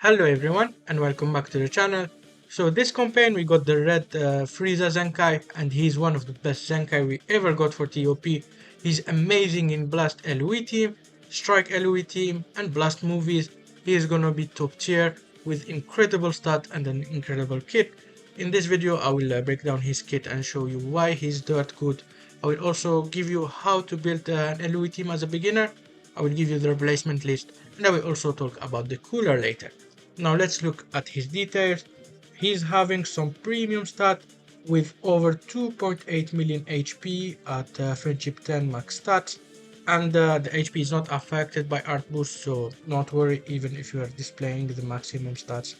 Hello everyone and welcome back to the channel. So this campaign we got the red Frieza Zenkai, and he's one of the best Zenkai we ever got for TOP. He's amazing in Blast LOE team, Strike LOE team and Blast movies. He is gonna be top tier with incredible stat and an incredible kit. In this video I will break down his kit and show you why he's that good. I will also give you how to build an LOE team as a beginner. I will give you the replacement list and I will also talk about the cooler later. Now let's look at his details. He's having some premium stat with over 2.8 million HP at Friendship 10 max stats, and the HP is not affected by art boost, so don't worry even if you are displaying the maximum stats.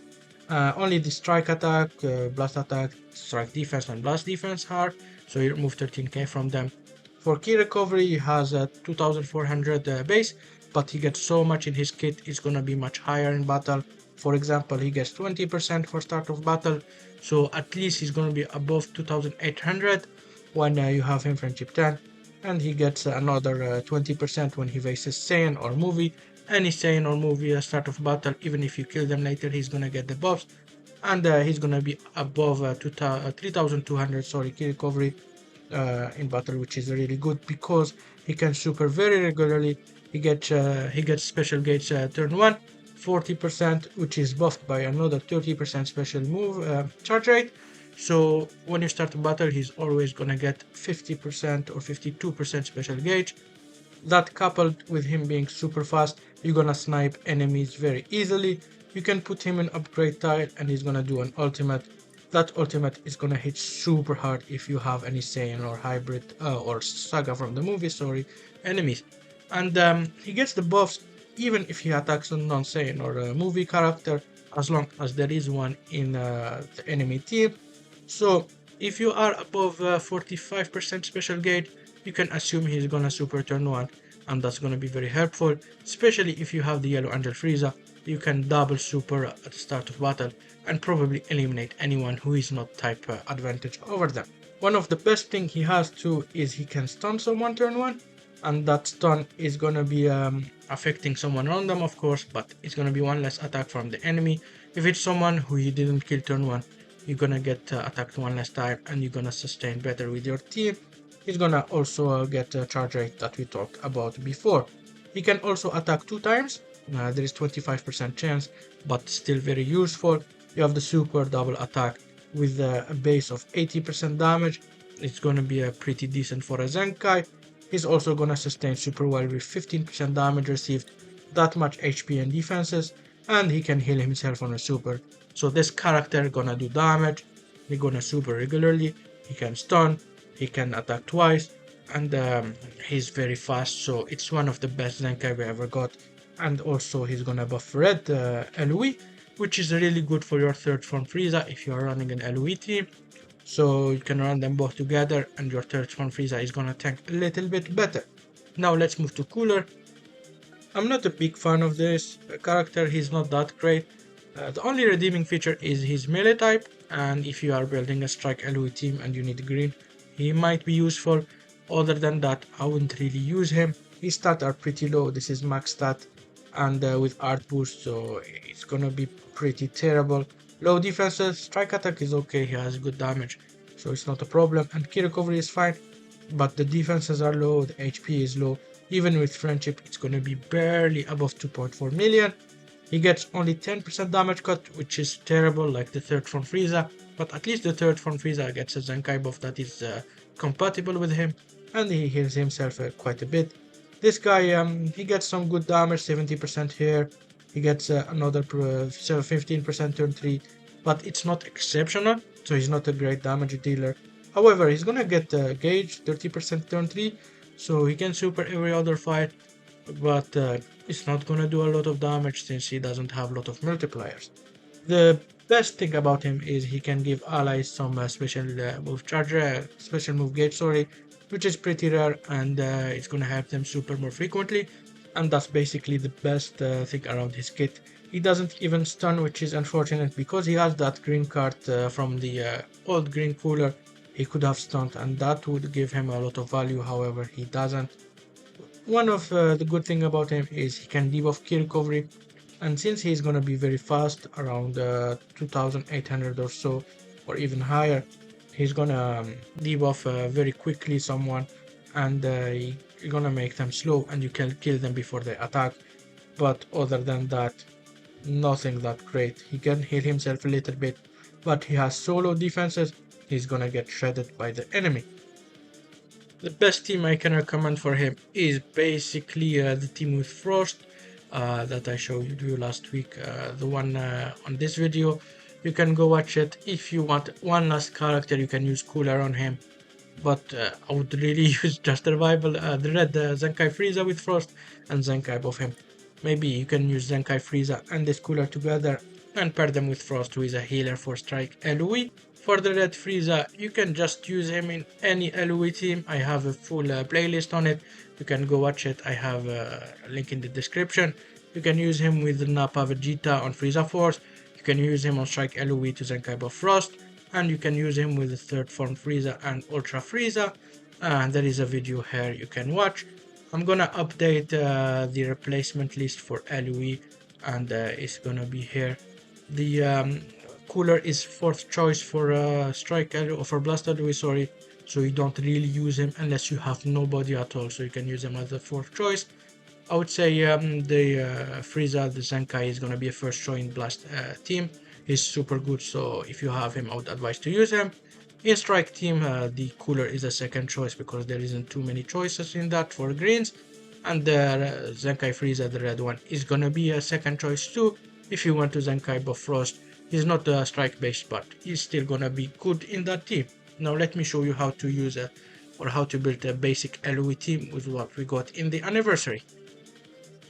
Only the strike attack, blast attack, strike defense and blast defense are, so you remove 13k from them. For key recovery he has a 2400 base, but he gets so much in his kit, it's gonna be much higher in battle. For example, he gets 20% for start of battle, so at least he's gonna be above 2800 when you have him friendship 10, and he gets another 20% when he faces Saiyan or movie. Any Saiyan or movie start of battle, even if you kill them later, he's gonna get the buffs, and he's gonna be above 3200 key recovery in battle, which is really good because he can super very regularly. He gets special gauge turn 1, 40%, which is buffed by another 30% special move charge rate. So when you start a battle, he's always gonna get 50% or 52% special gauge. That coupled with him being super fast, you're gonna snipe enemies very easily. You can put him in upgrade tile and he's gonna do an ultimate. That ultimate is gonna hit super hard if you have any Saiyan or hybrid or Saga from the movie, sorry, enemies. And he gets the buffs even if he attacks a non-Saiyan or a movie character, as long as there is one in the enemy team. So if you are above 45% special gauge, you can assume he's gonna super turn 1, and that's gonna be very helpful, especially if you have the yellow angel Frieza. You can double super at the start of battle and probably eliminate anyone who is not type advantage over them. One of the best thing he has too is he can stun someone turn 1, and that stun is gonna be affecting someone random, of course, but it's gonna be one less attack from the enemy. If it's someone who you didn't kill turn 1, you're gonna get attacked one less time and you're gonna sustain better with your team. He's gonna also get a charge rate that we talked about before. He can also attack 2 times. There is 25% chance, but still very useful. You have the super double attack with a base of 80% damage. It's gonna be pretty decent for a Zenkai. He's also gonna sustain super well with 15% damage received, that much HP and defenses, and he can heal himself on a super. So this character gonna do damage, he gonna super regularly, he can stun, he can attack twice, and he's very fast, so it's one of the best Zenkai we ever got. And also he's gonna buff red LOE, which is really good for your third form Frieza if you are running an LOE team. So you can run them both together and your third form Frieza is gonna tank a little bit better. Now let's move to Cooler. I'm not a big fan of this character, he's not that great. The only redeeming feature is his melee type, and if you are building a strike LOE team and you need green, he might be useful. Other than that, I wouldn't really use him. His stats are pretty low, this is max stat, and with art boost, so it's gonna be pretty terrible. Low defenses, strike attack is okay, he has good damage, so it's not a problem, and key recovery is fine, but the defenses are low, the HP is low. Even with friendship, it's gonna be barely above 2.4 million. He gets only 10% damage cut, which is terrible like the third form Frieza, but at least the third form Frieza gets a Zenkai buff that is compatible with him, and he heals himself quite a bit. This guy, he gets some good damage, 70% here, he gets another 15% turn 3, but it's not exceptional, so he's not a great damage dealer. However, he's gonna get gauge, 30% turn 3, so he can super every other fight, but it's not gonna do a lot of damage since he doesn't have a lot of multipliers. The best thing about him is he can give allies some special move charge, special move gauge, sorry, which is pretty rare, and it's gonna help them super more frequently, and that's basically the best thing around his kit. He doesn't even stun, which is unfortunate because he has that green card from the old green cooler. He could have stunned and that would give him a lot of value, however he doesn't. One of the good thing about him is he can debuff key recovery, And since he's gonna be very fast, around 2800 or so, or even higher, he's gonna debuff very quickly someone, and you're gonna make them slow, and you can kill them before they attack. But other than that, nothing that great. He can heal himself a little bit, but he has solo defenses. He's gonna get shredded by the enemy. The best team I can recommend for him is basically the team with Frost that I showed you last week, the one on this video. You can go watch it. If you want one last character, you can use Cooler on him, but I would really use just survival, the red Zenkai Frieza with Frost and Zenkai above him. Maybe you can use Zenkai Frieza and this Cooler together and pair them with Frost, who is a healer for Strike LOE. For the red Frieza, you can just use him in any LOE team. I have a full playlist on it. You can go watch it. I have a link in the description. You can use him with Nappa Vegeta on Frieza Force. You can use him on Strike LOE to Zenkai buff Frost. And you can use him with the third form Frieza and Ultra Frieza. And there is a video here you can watch. I'm gonna update the replacement list for LOE, and it's gonna be here. The Cooler is fourth choice for Strike or for Blast LOE, sorry. So you don't really use him unless you have nobody at all. So you can use him as the fourth choice. I would say the Frieza, the Zenkai, is gonna be a first choice in Blast team. He's super good, so if you have him, I would advise to use him. In Strike team, the Cooler is a second choice because there isn't too many choices in that for greens. And the Zenkai Frieza, the red one, is gonna be a second choice too. If you want to Zenkai buff Frost, he's not strike based, but he's still gonna be good in that team. Now let me show you how to use or how to build a basic LOE team with what we got in the anniversary.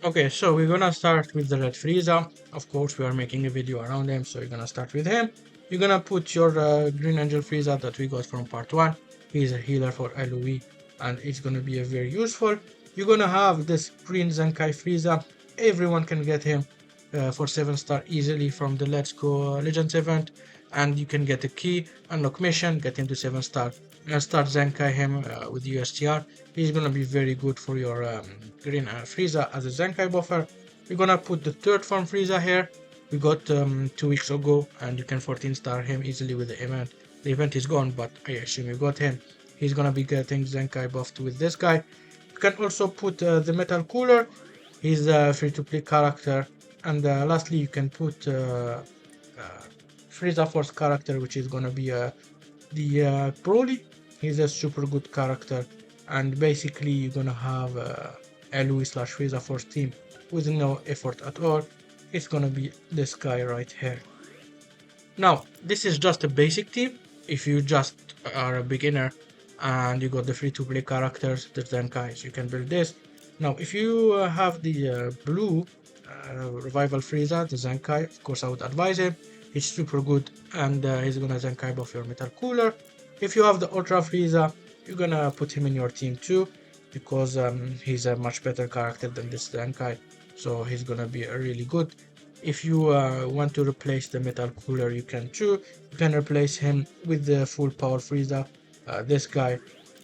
Okay, so we're gonna start with the red Frieza. Of course, we are making a video around him, so you're gonna start with him. You're gonna put your green angel Frieza that we got from part 1. He's a healer for LOE, and it's gonna be a very useful. You're gonna have this green Zenkai Frieza. Everyone can get him for 7-star easily from the Let's Go Legends event, and you can get a key, unlock mission, get him to 7-star, and start Zenkai him with USTR. He's gonna be very good for your green Frieza as a Zenkai buffer. We're gonna put the third form Frieza here. We got 2 weeks ago, and you can 14-star him easily with the event. The event is gone, but I assume you got him. He's gonna be getting Zenkai buffed with this guy. You can also put the Metal Cooler. He's a free-to-play character. And lastly, you can put Frieza Force character, which is gonna be the Broly. He's a super good character, and basically you're gonna have LOE / Frieza Force team with no effort at all. It's gonna be this guy right here. Now, this is just a basic team. If you just are a beginner and you got the free-to-play characters, the Zenkais, you can build this. Now, if you have the blue Revival Frieza, the Zenkai, of course I would advise him. He's super good, and he's gonna Zenkai buff your Metal Cooler. If you have the Ultra Frieza, you're gonna put him in your team too, because he's a much better character than this Zenkai, so he's gonna be really good. If you want to replace the Metal Cooler, you can too. You can replace him with the full power Frieza, this guy,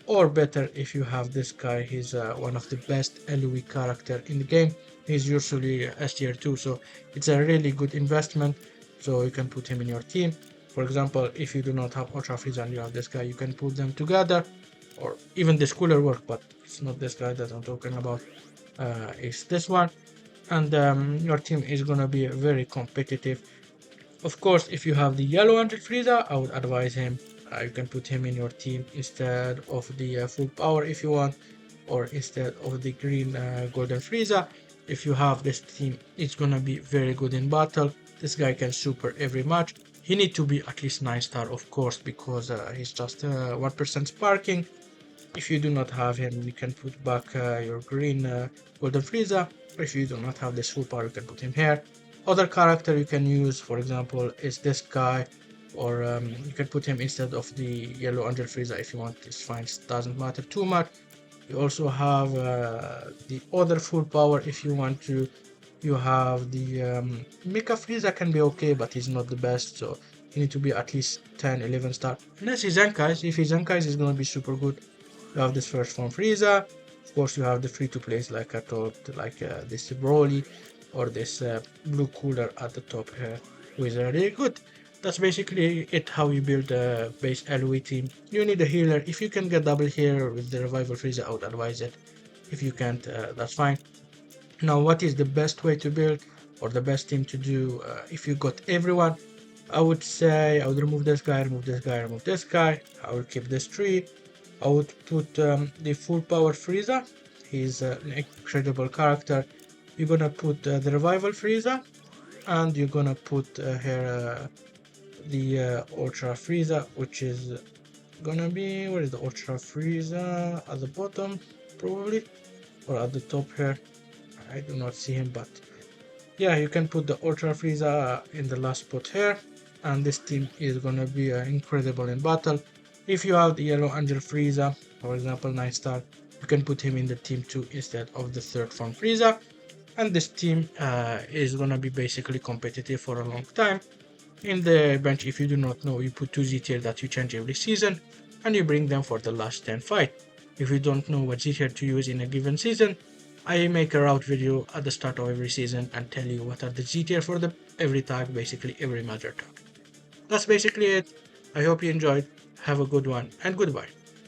or better if you have this guy. He's one of the best LOE character in the game. He's usually S tier 2, so it's a really good investment. So you can put him in your team. For example, if you do not have Ultra Frieza and you have this guy, you can put them together, or even this Cooler work, but it's not this guy that I'm talking about. It's this one, and your team is gonna be very competitive. Of course, if you have the yellow Angel Frieza, I would advise him. You can put him in your team instead of the full power if you want, or instead of the green golden Frieza. If you have this team, it's gonna be very good in battle. This guy can super every match. He need to be at least 9-star, of course, because he's just 1% sparking. If you do not have him, you can put back your green golden Frieza. If you do not have this full power, you can put him here. Other character you can use, for example, is this guy, or you can put him instead of the yellow Angel Frieza if you want. It's fine, it doesn't matter too much. You also have the other full power if you want to. You have the Mecha Frieza can be okay, but he's not the best, so you need to be at least 10-11 star. Unless he's Zenkais. If he's Zenkais, he's gonna be super good. You have this first form Frieza. Of course, you have the free to plays like I told, like this Broly. or this blue cooler at the top here, which is really good. That's basically it, how you build a base LOE team. You need a healer. If you can get double here with the revival Frieza, I would advise it. If you can't, that's fine. Now, what is the best way to build or the best team to do if you got everyone? I would say I would remove this guy, remove this guy, remove this guy. I would keep this tree. I would put the full power Frieza. He's an incredible character. You're gonna put the revival Frieza, and you're gonna put here the Ultra Frieza, which is gonna be, where is the Ultra Frieza? At the bottom, probably, or at the top here. I do not see him, but yeah, you can put the Ultra Frieza in the last spot here, and this team is gonna be incredible in battle. If you have the Yellow Angel Frieza, for example 9 star, you can put him in the team 2 instead of the third form Frieza, and this team is gonna be basically competitive for a long time. In the bench, if you do not know, you put 2 Z tier that you change every season, and you bring them for the last 10 fight. If you don't know what Z tier to use in a given season, I make a route video at the start of every season and tell you what are the Z tier for every tag, basically every major tag. That's basically it. I hope you enjoyed. Have a good one and goodbye.